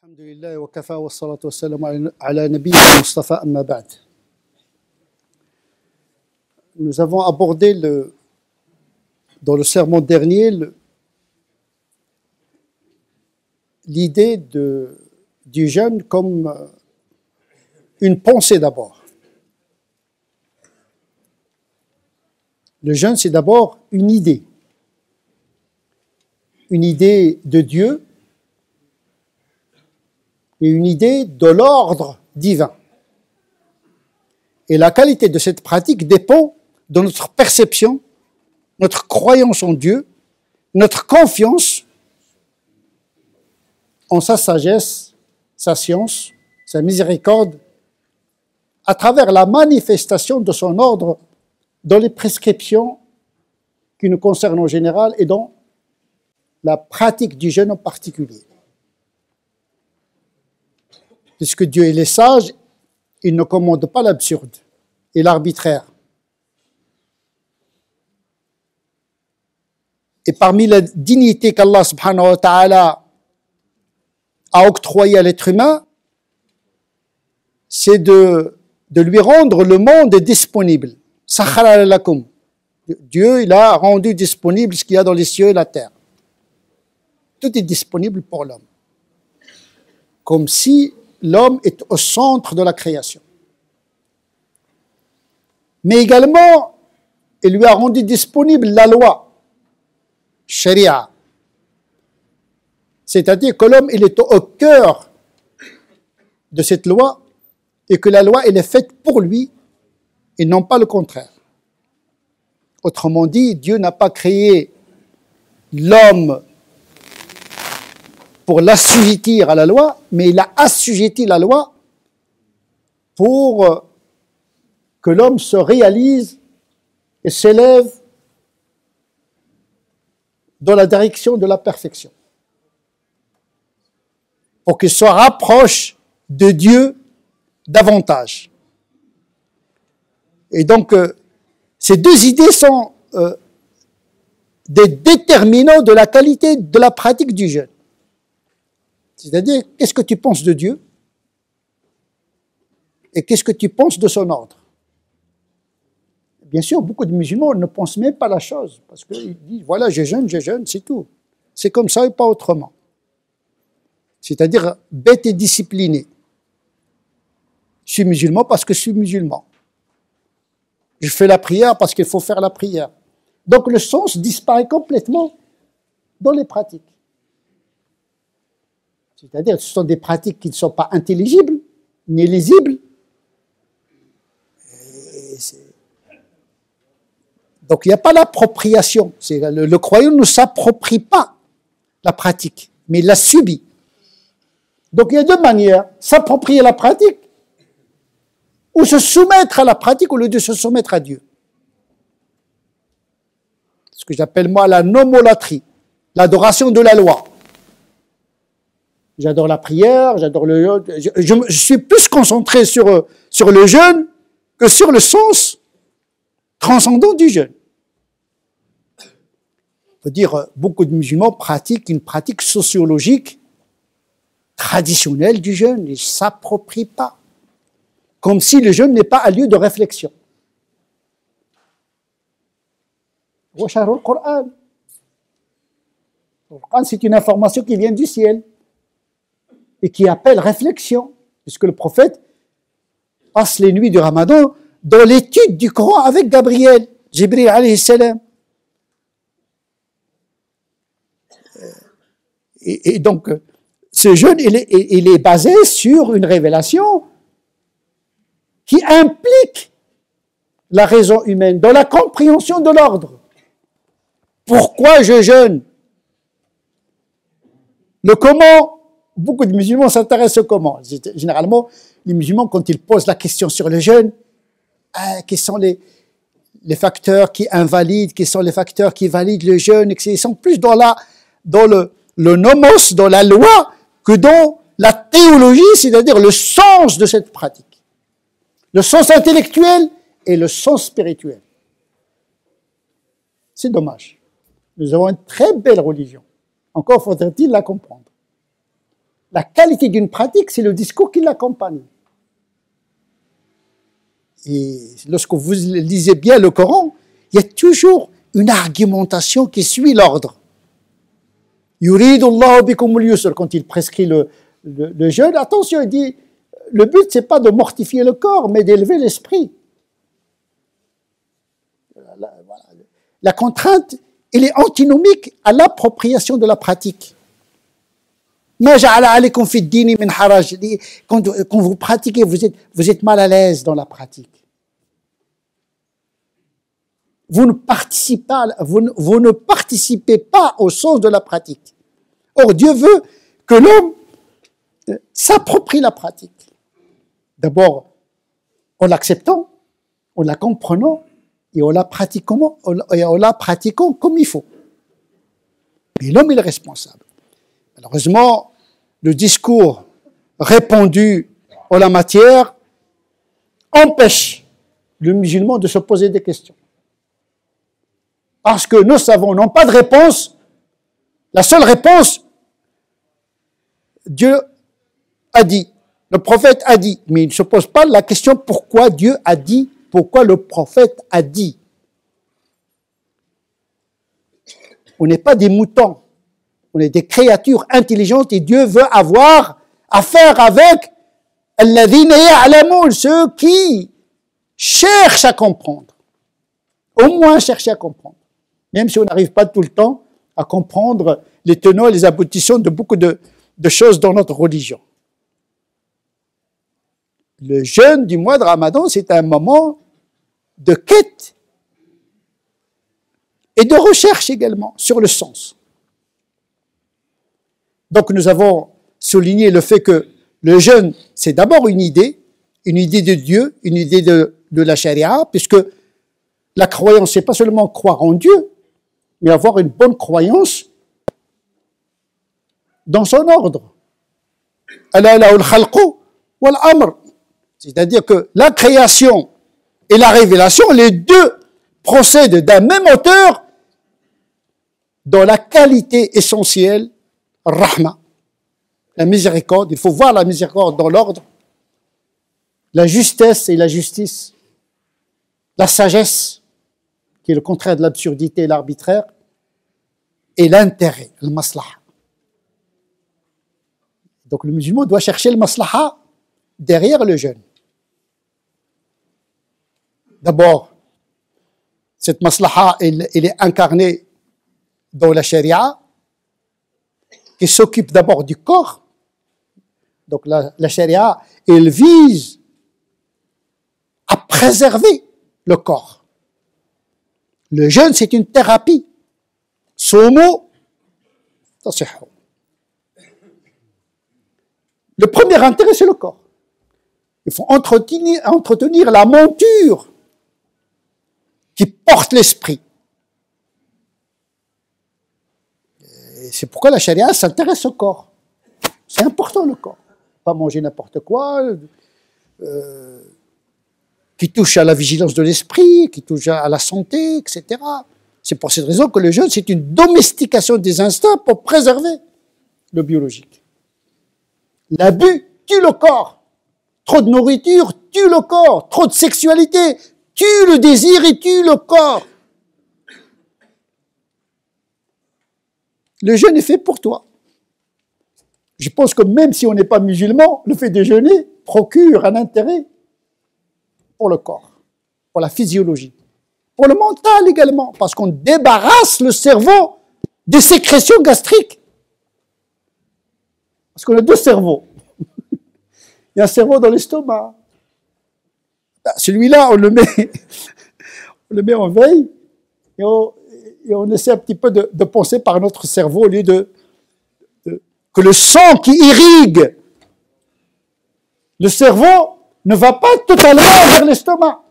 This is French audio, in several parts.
الحمد لله وكفى والصلاة والسلام على نبينا المصطفى أما بعد. Nous avons abordé dans le sermon dernier l'idée du jeûne comme une pensée d'abord. Le jeûne, c'est d'abord une idée de Dieu et une idée de l'ordre divin. Et la qualité de cette pratique dépend de notre perception, notre croyance en Dieu, notre confiance en sa sagesse, sa science, sa miséricorde, à travers la manifestation de son ordre dans les prescriptions qui nous concernent en général et dans la pratique du jeûne en particulier. Puisque Dieu il est sage, il ne commande pas l'absurde et l'arbitraire. Et parmi les dignités qu'Allah subhanahu wa ta'ala a octroyées à l'être humain, c'est de lui rendre le monde disponible. Sakhara lakum. Dieu il a rendu disponible ce qu'il y a dans les cieux et la terre. Tout est disponible pour l'homme. Comme si l'homme est au centre de la création. Mais également, il lui a rendu disponible la loi, sharia. C'est-à-dire que l'homme, il est au cœur de cette loi et que la loi, elle est faite pour lui et non pas le contraire. Autrement dit, Dieu n'a pas créé l'homme pour l'assujettir à la loi, mais il a assujetti la loi pour que l'homme se réalise et s'élève dans la direction de la perfection. Pour qu'il se rapproche de Dieu davantage. Et donc, ces deux idées sont des déterminants de la qualité de la pratique du jeûne. C'est-à-dire, qu'est-ce que tu penses de Dieu et qu'est-ce que tu penses de son ordre? Bien sûr, beaucoup de musulmans ne pensent même pas la chose, parce qu'ils disent, voilà, je jeûne, c'est tout. C'est comme ça et pas autrement. C'est-à-dire, bête et discipliné. Je suis musulman parce que je suis musulman. Je fais la prière parce qu'il faut faire la prière. Donc le sens disparaît complètement dans les pratiques. C'est-à-dire, ce sont des pratiques qui ne sont pas intelligibles, ni lisibles. Donc, il n'y a pas l'appropriation. Le croyant ne s'approprie pas la pratique, mais il la subit. Donc, il y a deux manières. S'approprier la pratique ou se soumettre à la pratique au lieu de se soumettre à Dieu. Ce que j'appelle, moi, la nomolatrie, l'adoration de la loi. J'adore la prière, j'adore le jeûne. Je suis plus concentré sur le jeûne que sur le sens transcendant du jeûne. Il faut dire, beaucoup de musulmans pratiquent une pratique sociologique traditionnelle du jeûne. Ils ne s'approprient pas. Comme si le jeûne n'est pas un lieu de réflexion. Le Coran, c'est une information qui vient du ciel et qui appelle réflexion, puisque le prophète passe les nuits du Ramadan dans l'étude du Coran avec Gabriel, Jibril alayhi salam. Et donc, ce jeûne, il est basé sur une révélation qui implique la raison humaine, dans la compréhension de l'ordre. Pourquoi je jeûne? Le comment? Beaucoup de musulmans s'intéressent au comment. Généralement, les musulmans, quand ils posent la question sur le jeûne, quels sont les facteurs qui invalident, quels sont les facteurs qui valident le jeûne, ils sont plus dans le nomos, dans la loi, que dans la théologie, c'est-à-dire le sens de cette pratique. Le sens intellectuel et le sens spirituel. C'est dommage. Nous avons une très belle religion. Encore faudrait-il la comprendre. La qualité d'une pratique, c'est le discours qui l'accompagne. Et lorsque vous lisez bien le Coran, il y a toujours une argumentation qui suit l'ordre. Yuridullahu bikumul yusr, quand il prescrit le jeûne, attention, il dit, le but, c'est pas de mortifier le corps, mais d'élever l'esprit. La contrainte, elle est antinomique à l'appropriation de la pratique. Ma ja'ala alaykum fi ad-dini min haraj. Quand vous pratiquez, vous êtes mal à l'aise dans la pratique. Vous ne participez pas au sens de la pratique. Or, Dieu veut que l'homme s'approprie la pratique. D'abord, en l'acceptant, en la comprenant et en la pratiquant comme il faut. Et l'homme est le responsable. Malheureusement, le discours répandu en la matière empêche le musulman de se poser des questions. Parce que nos savants n'ont pas de réponse. La seule réponse, Dieu a dit, le prophète a dit, mais il ne se pose pas la question pourquoi Dieu a dit, pourquoi le prophète a dit. On n'est pas des moutons, on est des créatures intelligentes et Dieu veut avoir affaire avec alladhina ya'lamun, ceux qui cherchent à comprendre. Au moins chercher à comprendre. Même si on n'arrive pas tout le temps à comprendre les tenants et les aboutissants de beaucoup de choses dans notre religion. Le jeûne du mois de Ramadan, c'est un moment de quête et de recherche également sur le sens. Donc nous avons souligné le fait que le jeûne, c'est d'abord une idée de Dieu, une idée de la charia, puisque la croyance, c'est pas seulement croire en Dieu, mais avoir une bonne croyance dans son ordre. C'est-à-dire que la création et la révélation, les deux procèdent d'un même auteur dans la qualité essentielle, rahma, la miséricorde. Il faut voir la miséricorde dans l'ordre, la justesse et la justice, la sagesse, qui est le contraire de l'absurdité et l'arbitraire, et l'intérêt, le maslaha. Donc le musulman doit chercher le maslaha derrière le jeûne. D'abord, cette maslaha, elle est incarnée dans la charia, qui s'occupe d'abord du corps. Donc la charia, elle vise à préserver le corps. Le jeûne, c'est une thérapie. Somo, tasihhu. Le premier intérêt, c'est le corps. Il faut entretenir la monture qui porte l'esprit. Et c'est pourquoi la charia s'intéresse au corps. C'est important, le corps. Pas manger n'importe quoi, qui touche à la vigilance de l'esprit, qui touche à la santé, etc. C'est pour cette raison que le jeûne, c'est une domestication des instincts pour préserver le biologique. L'abus tue le corps. Trop de nourriture tue le corps. Trop de sexualité tue le désir et tue le corps. Le jeûne est fait pour toi. Je pense que même si on n'est pas musulman, le fait de jeûner procure un intérêt pour le corps, pour la physiologie, pour le mental également, parce qu'on débarrasse le cerveau des sécrétions gastriques. Parce qu'on a deux cerveaux. Il y a un cerveau dans l'estomac. Celui-là, on le met en veille et on essaie un petit peu de penser par notre cerveau au lieu que le sang qui irrigue le cerveau ne va pas totalement vers l'estomac.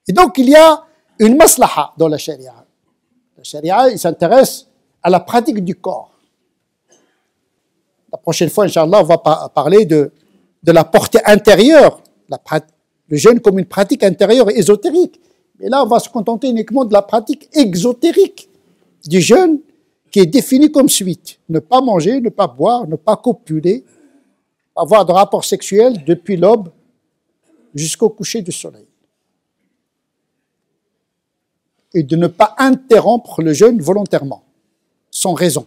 Et donc, il y a une maslaha dans la charia. La charia, il s'intéresse à la pratique du corps. La prochaine fois, Inch'Allah, on va parler de la portée intérieure, le jeûne comme une pratique intérieure et ésotérique. Mais là, on va se contenter uniquement de la pratique exotérique du jeûne qui est définie comme suite. Ne pas manger, ne pas boire, ne pas copuler, avoir de rapports sexuels depuis l'aube jusqu'au coucher du soleil. Et de ne pas interrompre le jeûne volontairement, sans raison.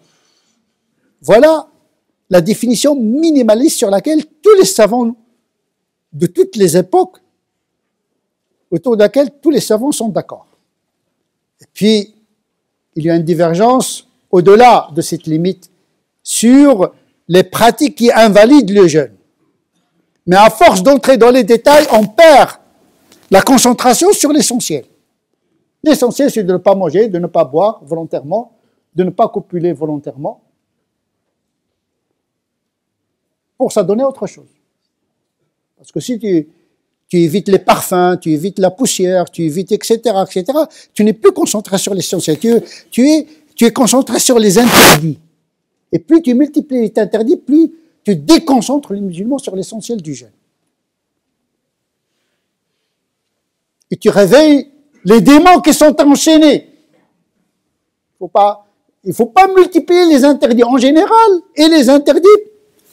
Voilà la définition minimaliste sur laquelle tous les savants de toutes les époques, autour de laquelle tous les savants sont d'accord. Et puis, il y a une divergence au-delà de cette limite sur les pratiques qui invalident le jeûne. Mais à force d'entrer dans les détails, on perd la concentration sur l'essentiel. L'essentiel, c'est de ne pas manger, de ne pas boire volontairement, de ne pas copuler volontairement, pour s'adonner à autre chose. Parce que si tu évites les parfums, tu évites la poussière, tu évites etc., tu n'es plus concentré sur l'essentiel. Tu es concentré sur les interdits. Et plus tu multiplies les interdits, plus tu déconcentres les musulmans sur l'essentiel du jeûne. Et tu réveilles les démons qui sont enchaînés. Il ne faut pas multiplier les interdits en général et les interdits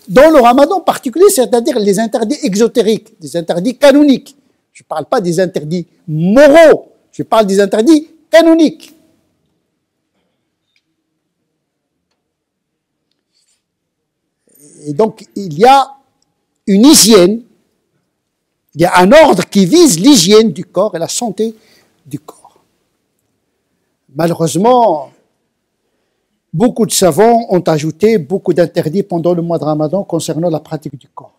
dans le ramadan en particulier, c'est-à-dire les interdits exotériques, des interdits canoniques. Je ne parle pas des interdits moraux, je parle des interdits canoniques. Et donc, il y a une hygiène, il y a un ordre qui vise l'hygiène du corps et la santé du corps. Malheureusement, beaucoup de savants ont ajouté beaucoup d'interdits pendant le mois de Ramadan concernant la pratique du corps.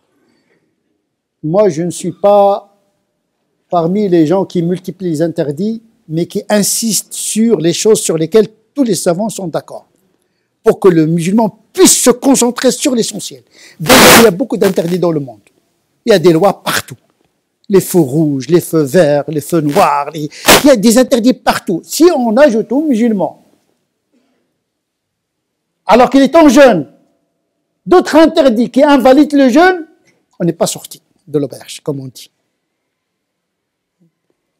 Moi, je ne suis pas parmi les gens qui multiplient les interdits, mais qui insistent sur les choses sur lesquelles tous les savants sont d'accord, pour que le musulman puisse se concentrer sur l'essentiel. Déjà, il y a beaucoup d'interdits dans le monde. Il y a des lois partout. Les feux rouges, les feux verts, les feux noirs, il y a des interdits partout. Si on ajoute aux musulmans, alors qu'il est en jeûne, d'autres interdits qui invalident le jeûne, on n'est pas sorti de l'auberge, comme on dit.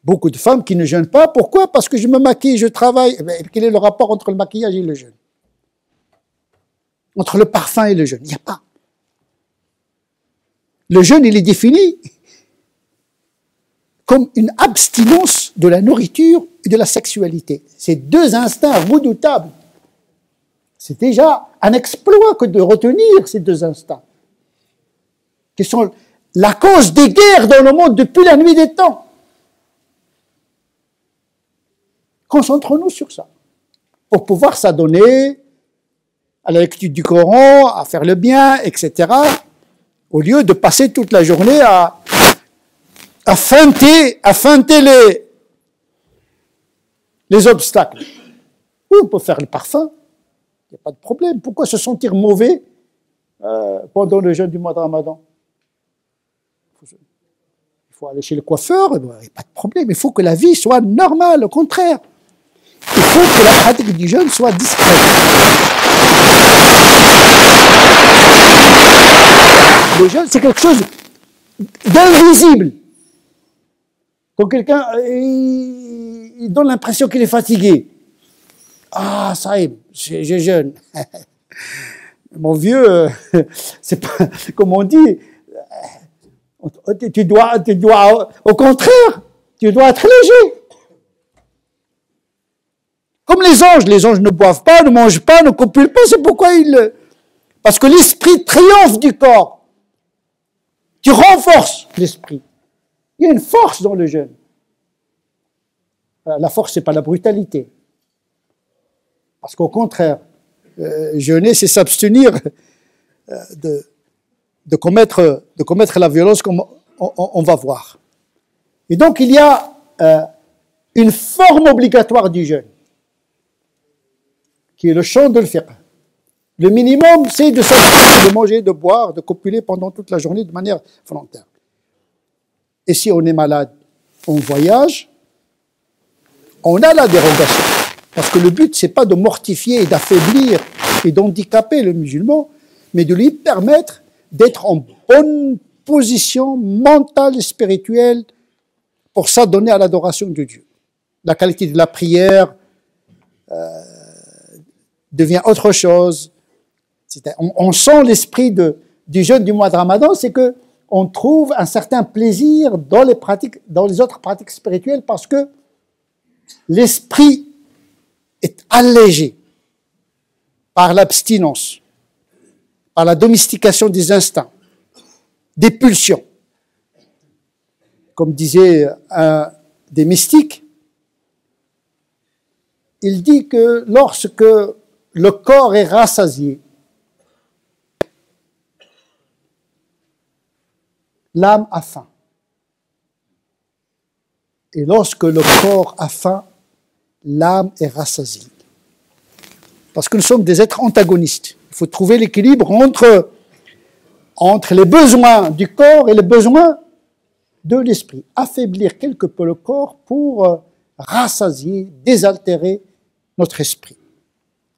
Beaucoup de femmes qui ne jeûnent pas, pourquoi? Parce que je me maquille, je travaille. Quel est le rapport entre le maquillage et le jeûne? Entre le parfum et le jeûne, il n'y a pas. Le jeûne, il est défini comme une abstinence de la nourriture et de la sexualité. Ces deux instincts redoutables. C'est déjà un exploit que de retenir ces deux instincts, qui sont la cause des guerres dans le monde depuis la nuit des temps. Concentrons-nous sur ça, pour pouvoir s'adonner à la lecture du Coran, à faire le bien, etc., au lieu de passer toute la journée à feinter les obstacles. Oui, on peut faire le parfum, il n'y a pas de problème. Pourquoi se sentir mauvais pendant le jeûne du mois de Ramadan? Il faut aller chez le coiffeur, il n'y a pas de problème. Il faut que la vie soit normale, au contraire. Il faut que la pratique du jeûne soit discrète. Le jeûne, c'est quelque chose d'invisible. Quand quelqu'un il donne l'impression qu'il est fatigué. Ah, ça y est, je jeûne. Mon vieux, c'est pas, comme on dit, tu dois, au contraire, tu dois être léger. Comme les anges ne boivent pas, ne mangent pas, ne copulent pas, c'est pourquoi parce que l'esprit triomphe du corps. Tu renforces l'esprit. Il y a une force dans le jeûne. La force, ce n'est pas la brutalité. Parce qu'au contraire, jeûner, c'est s'abstenir de commettre la violence comme on va voir. Et donc, il y a une forme obligatoire du jeûne, qui est le chant de l'fiqh. Le minimum, c'est de s'abstenir de manger, de boire, de copuler pendant toute la journée de manière volontaire. Et si on est malade, on voyage, on a la dérogation. Parce que le but, ce n'est pas de mortifier et d'affaiblir et d'handicaper le musulman, mais de lui permettre d'être en bonne position mentale et spirituelle pour s'adonner à l'adoration de Dieu. La qualité de la prière, devient autre chose. On sent l'esprit du jeûne du mois de Ramadan, c'est que on trouve un certain plaisir dans les autres pratiques spirituelles parce que l'esprit est allégé par l'abstinence, par la domestication des instincts, des pulsions. Comme disait un des mystiques, il dit que lorsque le corps est rassasié, l'âme a faim. Et lorsque le corps a faim, l'âme est rassasiée. Parce que nous sommes des êtres antagonistes. Il faut trouver l'équilibre entre les besoins du corps et les besoins de l'esprit. Affaiblir quelque peu le corps pour rassasier, désaltérer notre esprit.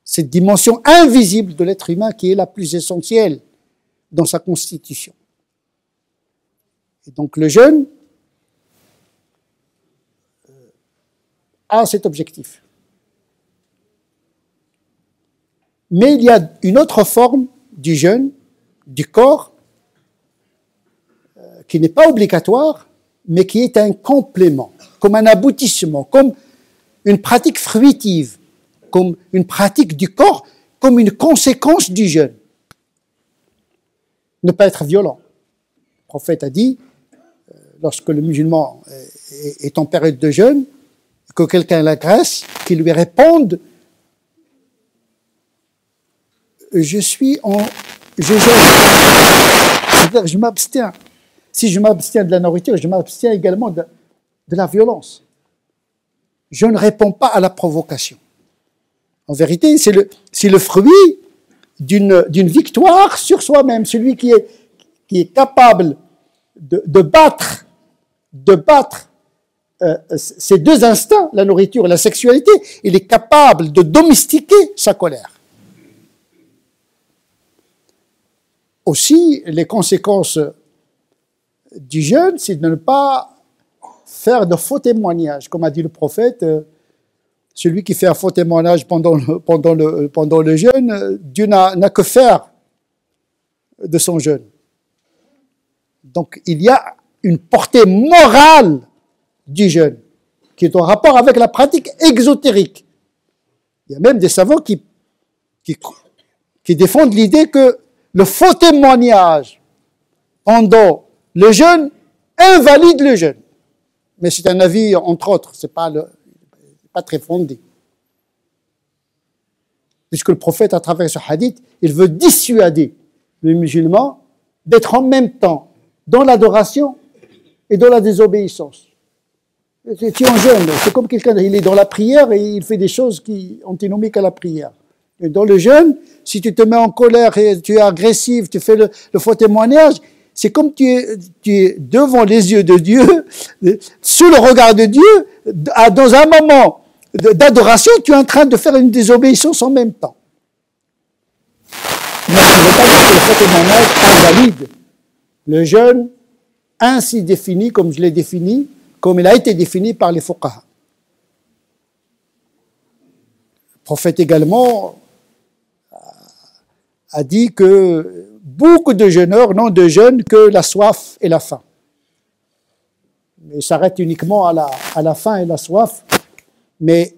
Cette dimension invisible de l'être humain qui est la plus essentielle dans sa constitution. Et donc le jeûne a cet objectif. Mais il y a une autre forme du jeûne, du corps, qui n'est pas obligatoire, mais qui est un complément, comme un aboutissement, comme une pratique fruitive, comme une pratique du corps, comme une conséquence du jeûne. Ne pas être violent. Le prophète a dit, lorsque le musulman est en période de jeûne, que quelqu'un l'agresse, qu'il lui réponde « Je jeûne ». C'est-à-dire, je m'abstiens. Si je m'abstiens de la nourriture, je m'abstiens également de la violence. Je ne réponds pas à la provocation. En vérité, c'est le fruit d'une victoire sur soi-même. Celui qui est capable de battre ces deux instincts, la nourriture et la sexualité, il est capable de domestiquer sa colère. Aussi, les conséquences du jeûne, c'est de ne pas faire de faux témoignages. Comme a dit le prophète, celui qui fait un faux témoignage pendant le jeûne, Dieu n'a que faire de son jeûne. Donc, il y a une portée morale du jeûne, qui est en rapport avec la pratique exotérique. Il y a même des savants qui défendent l'idée que le faux témoignage pendant le jeûne invalide le jeûne. Mais c'est un avis, entre autres, c'est pas très fondé. Puisque le prophète, à travers ce hadith, il veut dissuader le musulman d'être en même temps dans l'adoration et dans la désobéissance. Tu es en jeûne, c'est comme quelqu'un, il est dans la prière et il fait des choses qui antinomiques à la prière. Et dans le jeûne, si tu te mets en colère et tu es agressif, tu fais le faux témoignage, c'est comme tu es devant les yeux de Dieu, sous le regard de Dieu, dans un moment d'adoration, tu es en train de faire une désobéissance en même temps. Mais ça ne veut pas dire que le faux témoignage invalide le jeûne ainsi défini, comme je l'ai défini, comme il a été défini par les fuqaha. Le prophète également a dit que beaucoup de jeûneurs n'ont de jeûne que la soif et la faim. Ils s'arrêtent uniquement à la faim et la soif, mais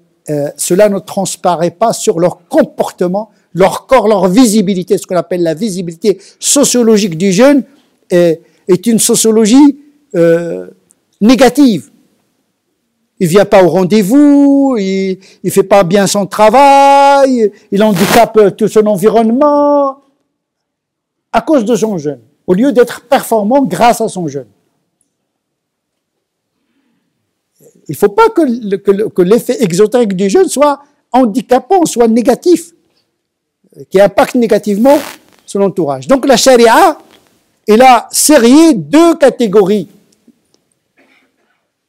cela ne transparaît pas sur leur comportement, leur corps, leur visibilité. Ce qu'on appelle la visibilité sociologique du jeûne est une sociologie négative. Il vient pas au rendez-vous, il fait pas bien son travail, il handicape tout son environnement à cause de son jeûne, au lieu d'être performant grâce à son jeûne. Il ne faut pas que l'effet exotérique du jeûne soit handicapant, soit négatif, qui impacte négativement son entourage. Donc la charia, elle a sérié deux catégories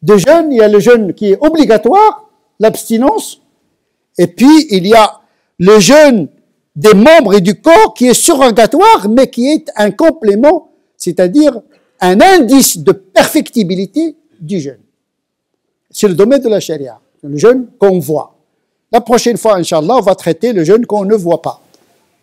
de jeûne. Il y a le jeûne qui est obligatoire, l'abstinence, et puis il y a le jeûne des membres et du corps qui est surrogatoire, mais qui est un complément, c'est-à-dire un indice de perfectibilité du jeûne. C'est le domaine de la charia, le jeûne qu'on voit. La prochaine fois, Inch'Allah, on va traiter le jeûne qu'on ne voit pas,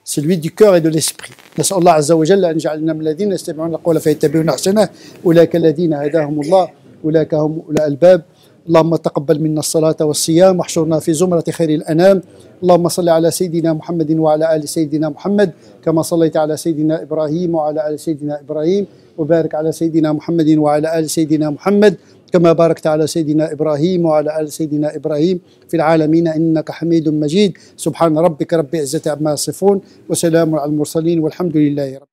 celui du cœur et de l'esprit. نسأل الله عز وجل أن يجعلنا من الذين يستمعون القول فيتبعون أحسنه أولئك الذين هداهم الله أولئك هم أولى الألباب. اللهم تقبل منا الصلاة والصيام واحشرنا في زمرة خير الأنام. اللهم صل على سيدنا محمد وعلى آل سيدنا محمد كما صليت على سيدنا إبراهيم وعلى آل سيدنا إبراهيم وبارك على سيدنا محمد وعلى آل سيدنا محمد كما باركت على سيدنا إبراهيم وعلى آل سيدنا إبراهيم في العالمين إنك حميد مجيد. سبحان ربك رب العزة عما يصفون وسلام على المرسلين والحمد لله رب